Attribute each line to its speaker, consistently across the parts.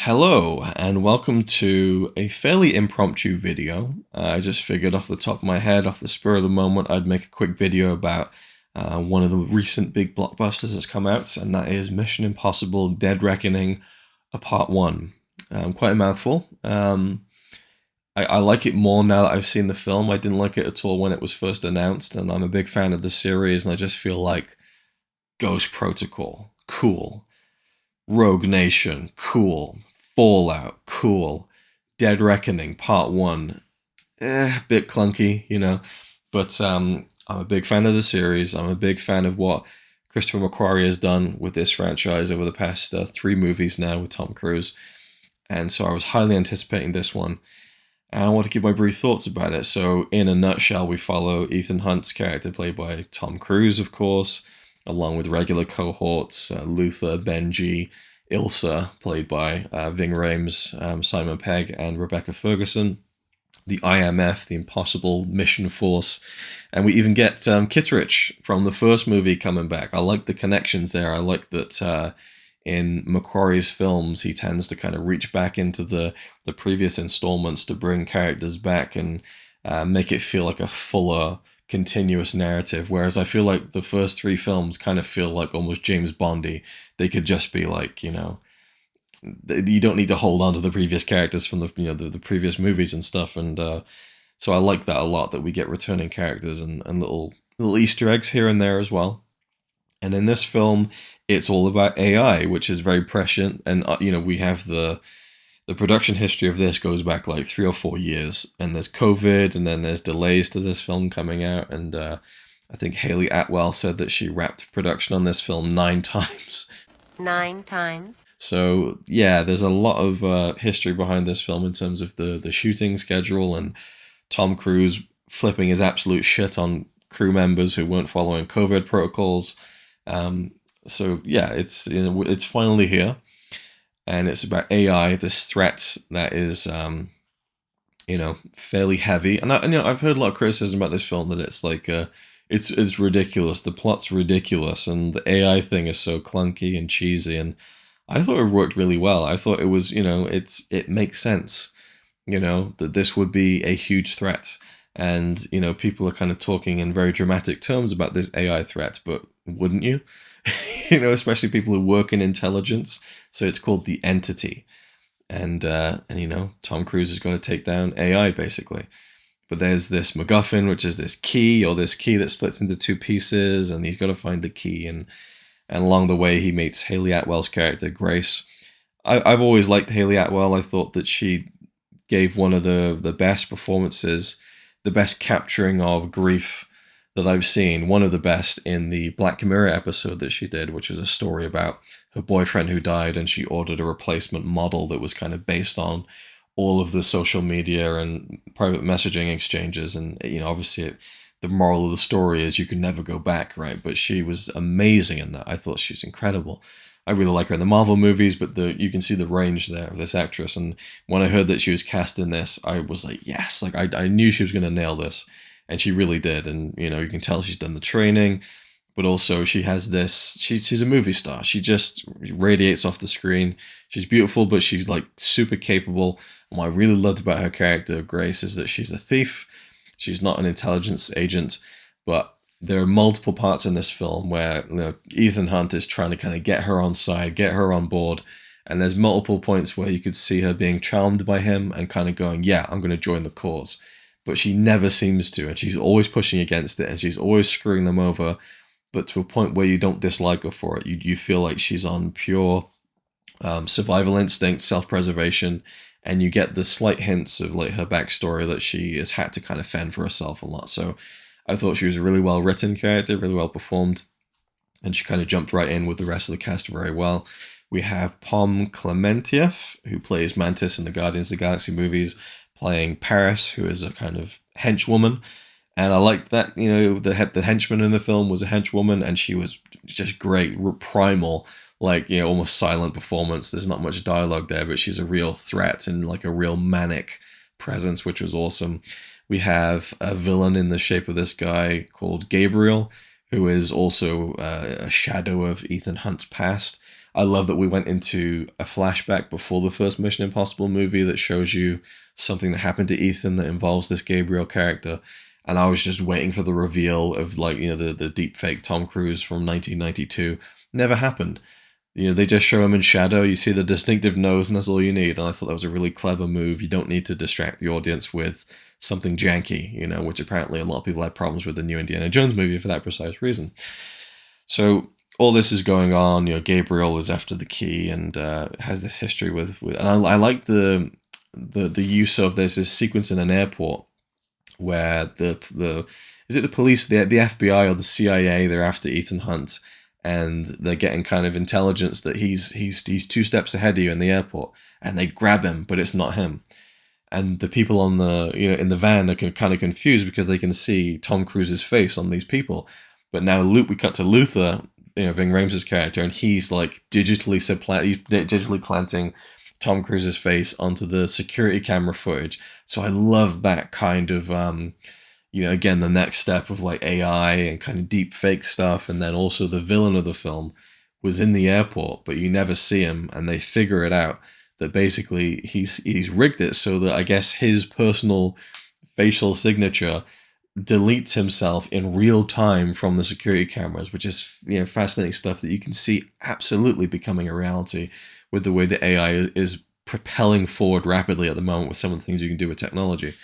Speaker 1: Hello, and welcome to a fairly impromptu video. I just figured off the top of my head, off the spur of the moment, I'd make a quick video about one of the recent big blockbusters that's come out, and that is Mission Impossible Dead Reckoning, Part 1. Quite a mouthful. I like it more now that I've seen the film. I didn't like it at all when it was first announced, and I'm a big fan of the series, and I just feel like Ghost Protocol, cool. Rogue Nation, cool. Fallout, cool. Dead Reckoning, Part 1, bit clunky, but I'm a big fan of the series. I'm a big fan of what Christopher McQuarrie has done with this franchise over the past 3 movies now with Tom Cruise. And so I was highly anticipating this one. And I want to give my brief thoughts about it. So in a nutshell, we follow Ethan Hunt's character, played by Tom Cruise, of course, along with regular cohorts, Luther, Benji, Ilsa, played by Ving Rhames, Simon Pegg, and Rebecca Ferguson, the IMF, the Impossible Mission Force, and we even get Kittredge from the first movie coming back. I like the connections there. I like that in McQuarrie's films, he tends to kind of reach back into the previous installments to bring characters back and make it feel like a fuller, continuous narrative, whereas I feel like the first 3 films kind of feel like almost James Bondy. They could just be like, you don't need to hold on to the previous characters from the previous movies and stuff, and so I like that a lot, that we get returning characters and little Easter eggs here and there as well. And in this film, it's all about AI, which is very prescient, and we have the production history of this goes back like 3 or 4 years, and there's COVID, and then there's delays to this film coming out, and I think Haley Atwell said that she wrapped production on this film 9 times.
Speaker 2: 9 times?
Speaker 1: So yeah, there's a lot of history behind this film in terms of the shooting schedule, and Tom Cruise flipping his absolute shit on crew members who weren't following COVID protocols. So yeah, it's finally here. And it's about AI, this threat that is, fairly heavy. And I've heard a lot of criticism about this film, that it's like, it's ridiculous. The plot's ridiculous, and the AI thing is so clunky and cheesy. And I thought it worked really well. I thought it was, it makes sense, that this would be a huge threat. And, people are kind of talking in very dramatic terms about this AI threat, but wouldn't you? Especially people who work in intelligence. So it's called the Entity, and Tom Cruise is going to take down AI basically. But there's this MacGuffin, which is this key that splits into 2 pieces, and he's got to find the key. And along the way, he meets Haley Atwell's character, Grace. I've always liked Haley Atwell. I thought that she gave one of the best performances, the best capturing of grief that I've seen, one of the best, in the Black Mirror episode that she did, which was a story about her boyfriend who died, and she ordered a replacement model that was kind of based on all of the social media and private messaging exchanges. And, obviously the moral of the story is you can never go back, right? But she was amazing in that. I thought she was incredible. I really like her in the Marvel movies, but you can see the range there of this actress. And when I heard that she was cast in this, I was like, yes, like I knew she was going to nail this. And she really did. And, you can tell she's done the training, but also she has this, she's a movie star. She just radiates off the screen. She's beautiful, but she's like super capable. And what I really loved about her character, Grace, is that she's a thief. She's not an intelligence agent, but there are multiple parts in this film where Ethan Hunt is trying to kind of get her on side, get her on board. And there's multiple points where you could see her being charmed by him and kind of going, yeah, I'm going to join the cause. But she never seems to, and she's always pushing against it, and she's always screwing them over, but to a point where you don't dislike her for it. You feel like she's on pure survival instinct, self-preservation, and you get the slight hints of like her backstory that she has had to kind of fend for herself a lot. So I thought she was a really well-written character, really well performed, and she kind of jumped right in with the rest of the cast very well. We have Pom Klementieff, who plays Mantis in the Guardians of the Galaxy movies, playing Paris, who is a kind of henchwoman. And I liked that, the henchman in the film was a henchwoman, and she was just great, primal, like, almost silent performance. There's not much dialogue there, but she's a real threat and like a real manic presence, which was awesome. We have a villain in the shape of this guy called Gabriel, who is also a shadow of Ethan Hunt's past. I love that we went into a flashback before the first Mission Impossible movie that shows you something that happened to Ethan that involves this Gabriel character. And I was just waiting for the reveal of, like, the deep fake Tom Cruise from 1992. Never happened. They just show him in shadow. You see the distinctive nose, and that's all you need. And I thought that was a really clever move. You don't need to distract the audience with something janky, which apparently a lot of people had problems with the new Indiana Jones movie for that precise reason. So all this is going on. Gabriel is after the key and has this history with and I like the use of this sequence in an airport where the is it the police, the FBI or the CIA, they're after Ethan Hunt, and they're getting kind of intelligence that he's 2 steps ahead of you in the airport, and they grab him, but it's not him. And the people on the in the van are kind of confused because they can see Tom Cruise's face on these people. But now we cut to Luther, Ving Rhames' character, and he's like digitally planting Tom Cruise's face onto the security camera footage. So I love that kind of again, the next step of like AI and kind of deep fake stuff. And then also the villain of the film was in the airport, but you never see him, and they figure it out that basically he's rigged it so that I guess his personal facial signature deletes himself in real time from the security cameras, which is fascinating stuff that you can see absolutely becoming a reality with the way the AI is propelling forward rapidly at the moment with some of the things you can do with technology.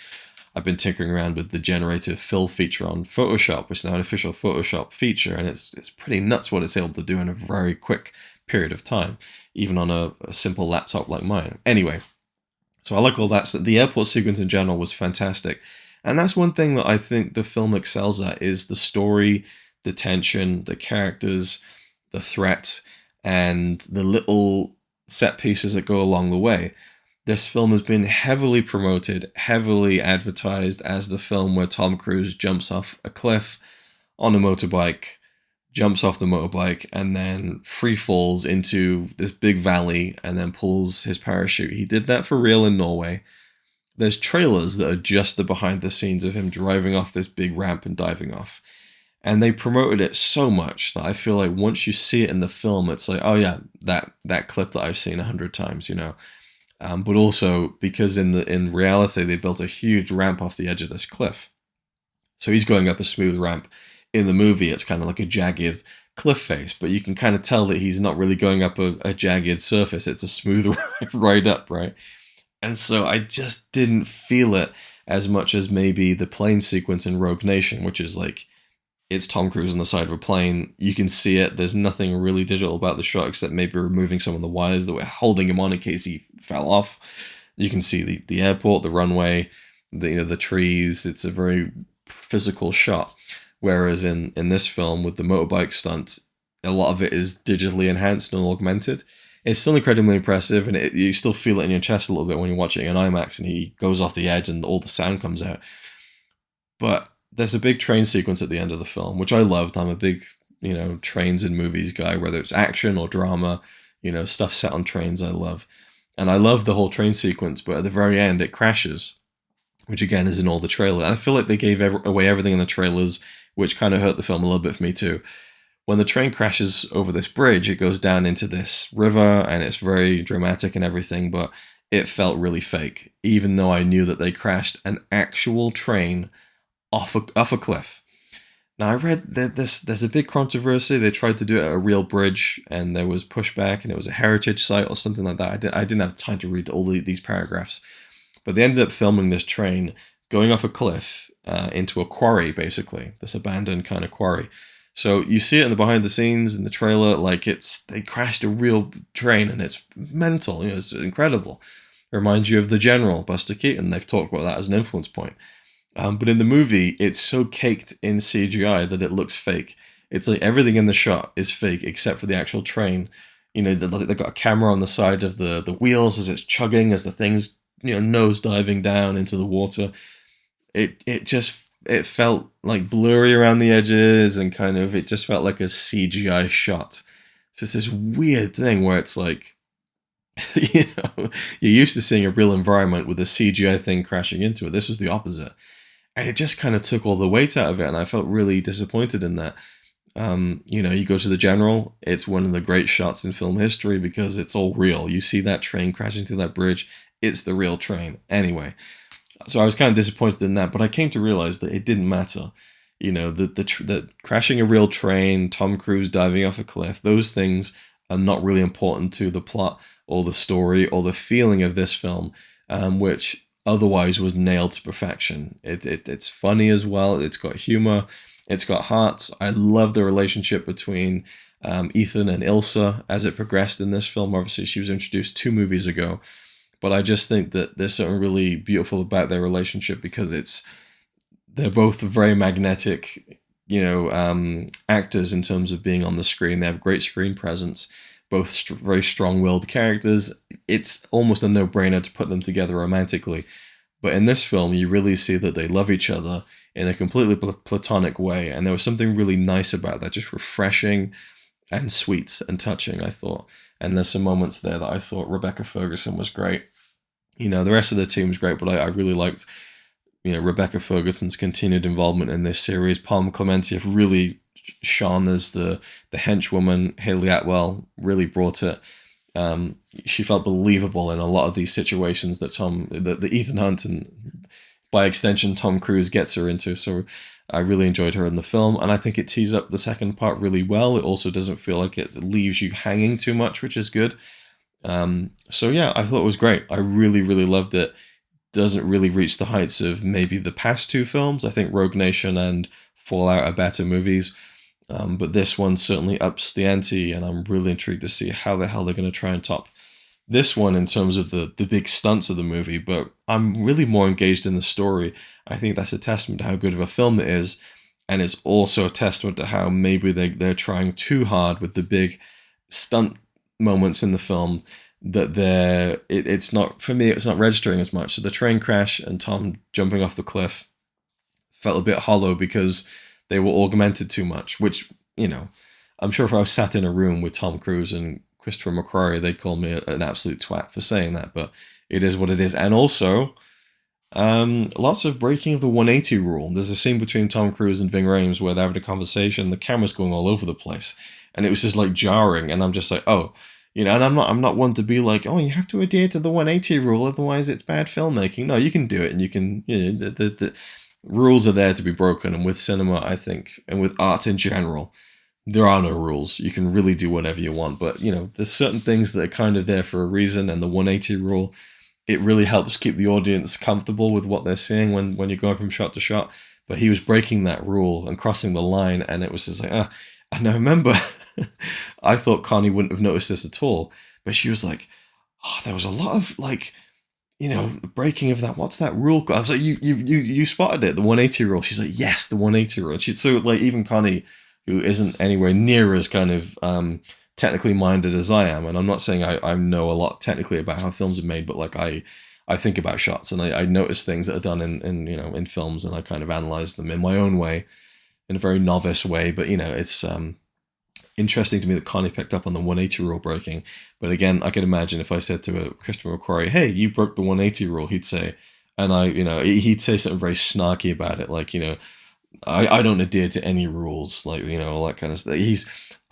Speaker 1: I've been tinkering around with the generative fill feature on Photoshop, which is now an official Photoshop feature, and it's pretty nuts what it's able to do in a very quick period of time, even on a simple laptop like mine. Anyway, so I like all that. So the airport sequence in general was fantastic. And that's one thing that I think the film excels at, is the story, the tension, the characters, the threat, and the little set pieces that go along the way. This film has been heavily promoted, heavily advertised as the film where Tom Cruise jumps off a cliff on a motorbike, jumps off the motorbike, and then free falls into this big valley and then pulls his parachute. He did that for real in Norway. There's trailers that are just the behind the scenes of him driving off this big ramp and diving off. And they promoted it so much that I feel like once you see it in the film, it's like, oh yeah, that clip that I've seen 100 times, But also because in reality, they built a huge ramp off the edge of this cliff. So he's going up a smooth ramp. In the movie, it's kind of like a jagged cliff face, but you can kind of tell that he's not really going up a jagged surface. It's a smooth ride up, right? And so I just didn't feel it as much as maybe the plane sequence in Rogue Nation, which is like, it's Tom Cruise on the side of a plane. You can see it. There's nothing really digital about the shot except maybe removing some of the wires that were holding him on in case he fell off. You can see the airport, the runway, the trees. It's a very physical shot. Whereas in this film with the motorbike stunt, a lot of it is digitally enhanced and augmented. It's still incredibly impressive, and you still feel it in your chest a little bit when you're watching it in IMAX and he goes off the edge and all the sound comes out. But there's a big train sequence at the end of the film, which I loved. I'm a big, trains and movies guy, whether it's action or drama, stuff set on trains I love. And I love the whole train sequence, but at the very end it crashes, which again is in all the trailer. And I feel like they gave away everything in the trailers, which kind of hurt the film a little bit for me too. When the train crashes over this bridge, it goes down into this river, and it's very dramatic and everything, but it felt really fake, even though I knew that they crashed an actual train off a cliff. Now, I read that there's a big controversy. They tried to do it at a real bridge, and there was pushback, and it was a heritage site or something like that. I didn't have time to read all these paragraphs, but they ended up filming this train going off a cliff into a quarry, basically, this abandoned kind of quarry. So you see it in the behind the scenes in the trailer, like they crashed a real train, and it's mental. It's incredible. It reminds you of The General, Buster Keaton. They've talked about that as an influence point. But in the movie, it's so caked in CGI that it looks fake. It's like everything in the shot is fake except for the actual train. They've got a camera on the side of the wheels as it's chugging, as the thing's nose diving down into the water. It felt like blurry around the edges, and kind of it just felt like a CGI shot. It's just this weird thing where it's like, you're used to seeing a real environment with a CGI thing crashing into it. This was the opposite. And it just kind of took all the weight out of it, and I felt really disappointed in that. You go to the General, it's one of the great shots in film history because it's all real. You see that train crashing through that bridge, it's the real train. Anyway, so I was kind of disappointed in that, but I came to realize that it didn't matter. The crashing a real train, Tom Cruise diving off a cliff, those things are not really important to the plot or the story or the feeling of this film, which otherwise was nailed to perfection. It's funny as well. It's got humor. It's got hearts. I love the relationship between Ethan and Ilsa as it progressed in this film. Obviously, she was introduced 2 movies ago, but I just think that there's something really beautiful about their relationship because they're both very magnetic, actors in terms of being on the screen. They have great screen presence, both very strong-willed characters. It's almost a no-brainer to put them together romantically. But in this film, you really see that they love each other in a completely platonic way. And there was something really nice about that, just refreshing and sweet and touching, I thought. And there's some moments there that I thought Rebecca Ferguson was great. The rest of the team was great, but I really liked, Rebecca Ferguson's continued involvement in this series. Palmer Clementif really shone as the henchwoman. Haley Atwell really brought it. She felt believable in a lot of these situations that the Ethan Hunt and by extension Tom Cruise gets her into. So I really enjoyed her in the film, and I think it tees up the second part really well. It also doesn't feel like it leaves you hanging too much, which is good. So yeah, I thought it was great. I really, really loved it. Doesn't really reach the heights of maybe the past 2 films. I think Rogue Nation and Fallout are better movies. But this one certainly ups the ante, and I'm really intrigued to see how the hell they're going to try and top this one in terms of the big stunts of the movie. But I'm really more engaged in the story. I think that's a testament to how good of a film it is, and it's also a testament to how maybe they're trying too hard with the big stunt moments in the film, that it's not, for me, it's not registering as much. So the train crash and Tom jumping off the cliff felt a bit hollow because they were augmented too much, which, I'm sure if I was sat in a room with Tom Cruise and Christopher McQuarrie, they'd call me an absolute twat for saying that, but it is what it is. And also, lots of breaking of the 180 rule. There's a scene between Tom Cruise and Ving Rhames where they're having a conversation, the camera's going all over the place, and it was just like jarring, and I'm just like, oh, and I'm not one to be like, oh, you have to adhere to the 180 rule, otherwise it's bad filmmaking. No, you can do it, and you can, the rules are there to be broken, and with cinema, I think, and with art in general, there are no rules. You can really do whatever you want, but there's certain things that are kind of there for a reason, and the 180 rule, it really helps keep the audience comfortable with what they're seeing when you're going from shot to shot. But he was breaking that rule and crossing the line, and it was just like, and I remember I thought Connie wouldn't have noticed this at all, but she was like, oh, there was a lot of breaking of that. What's that rule? I was like, you spotted it, the 180 rule. She's like, yes, the 180 rule. She's so like, even Connie, who isn't anywhere near as kind of technically minded as I am, and I'm not saying I know a lot technically about how films are made, but like I think about shots, and I notice things that are done in films, and I kind of analyze them in my own way, in a very novice way. But it's interesting to me that Connie picked up on the 180 rule breaking. But again, I can imagine if I said to Christopher McQuarrie, hey, you broke the 180 rule, he'd say, and he'd say something very snarky about it, like, I don't adhere to any rules, like, all that kind of stuff.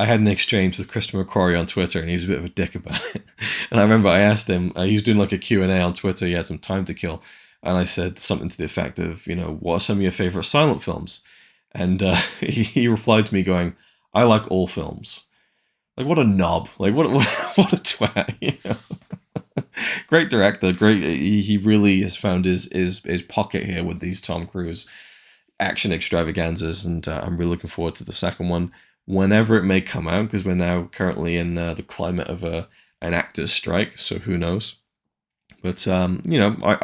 Speaker 1: I had an exchange with Christopher McQuarrie on Twitter, and he's a bit of a dick about it. And I remember I asked him, he was doing like a Q&A on Twitter, he had some time to kill, and I said something to the effect of, what are some of your favorite silent films? And he replied to me going, I like all films. Like, what a knob. Like, what a twat, Great director, great. He really has found his pocket here with these Tom Cruise action extravaganzas, and I'm really looking forward to the second one, whenever it may come out, because we're now currently in the climate of an actor's strike, so who knows. But, I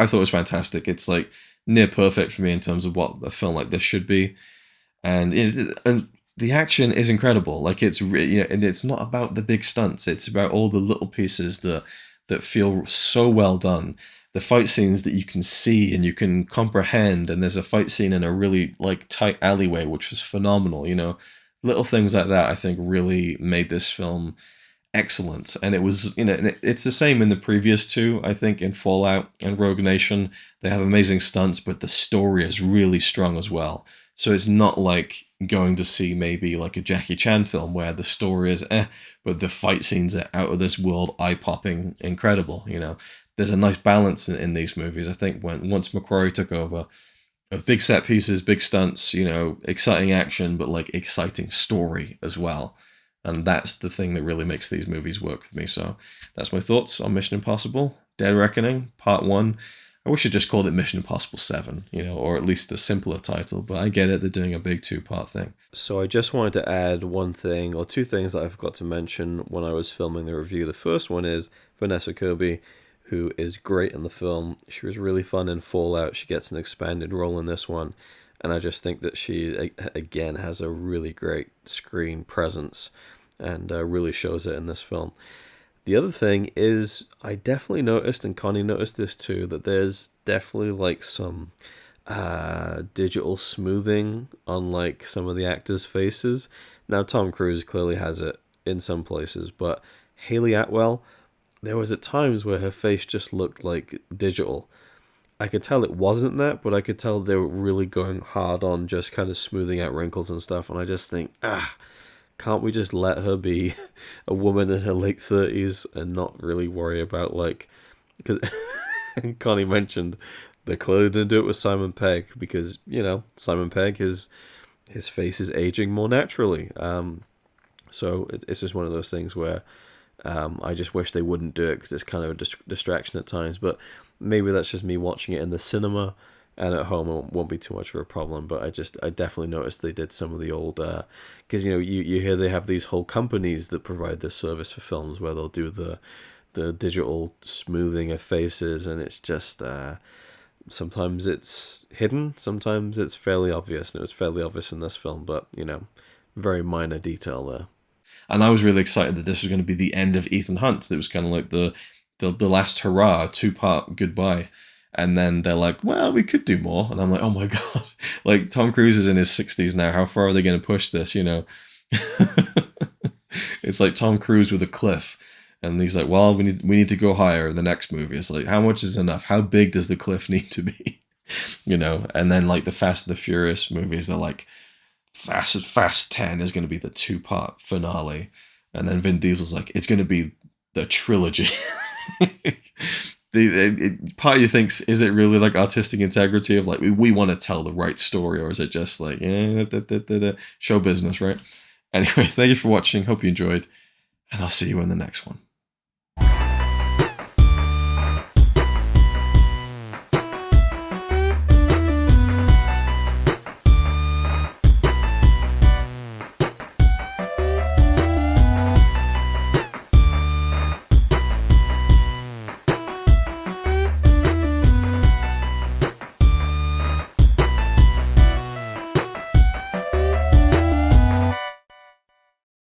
Speaker 1: thought it was fantastic. It's like near perfect for me in terms of what a film like this should be. And the action is incredible. Like, it's and it's not about the big stunts. It's about all the little pieces that feel so well done. The fight scenes that you can see and you can comprehend. And there's a fight scene in a really like tight alleyway, which was phenomenal. Little things like that, I think, really made this film excellent. And it was, it's the same in the previous 2. I think in Fallout and Rogue Nation, they have amazing stunts, but the story is really strong as well. So it's not like going to see maybe like a Jackie Chan film where the story is but the fight scenes are out of this world, eye-popping, incredible. There's a nice balance in these movies. I think once McQuarrie took over, of big set pieces, big stunts, exciting action, but like exciting story as well. And that's the thing that really makes these movies work for me. So that's my thoughts on Mission Impossible Dead Reckoning Part 1. I wish I just called it Mission Impossible 7, or at least a simpler title, but I get it, they're doing a big 2-part thing.
Speaker 3: So I just wanted to add one thing, or two things that I forgot to mention when I was filming the review. The first one is Vanessa Kirby, who is great in the film. She was really fun in Fallout. She gets an expanded role in this one. And I just think that she, again, has a really great screen presence and really shows it in this film. The other thing is, I definitely noticed, and Connie noticed this too, that there's definitely like some digital smoothing on like some of the actors' faces. Now, Tom Cruise clearly has it in some places, but Hayley Atwell, there was at times where her face just looked like digital. I could tell it wasn't that, but I could tell they were really going hard on just kind of smoothing out wrinkles and stuff, and I just think, can't we just let her be a woman in her late 30s and not really worry about, like, because Connie mentioned they clearly didn't do it with Simon Pegg because, Simon Pegg, his face is aging more naturally. So it's just one of those things where I just wish they wouldn't do it because it's kind of a distraction at times. But maybe that's just me watching it in the cinema, and at home it won't be too much of a problem. But I definitely noticed they did some of the old, because you hear they have these whole companies that provide this service for films where they'll do the digital smoothing of faces, and it's just sometimes it's hidden, sometimes it's fairly obvious, and it was fairly obvious in this film. But very minor detail there.
Speaker 1: And I was really excited that this was going to be the end of Ethan Hunt. It was kind of like the last hurrah, 2-part goodbye. And then they're like, well, we could do more. And I'm like, oh my God. Like, Tom Cruise is in his 60s now. How far are they going to push this, It's like Tom Cruise with a cliff. And he's like, well, we need to go higher in the next movie. It's like, how much is enough? How big does the cliff need to be? And then like the Fast and the Furious movies, they're like, Fast 10 is going to be the 2-part finale. And then Vin Diesel's like, it's going to be the trilogy. Part of you thinks, is it really like artistic integrity of like, we want to tell the right story, or is it just like, show business, right? Anyway, thank you for watching. Hope you enjoyed, and I'll see you in the next one.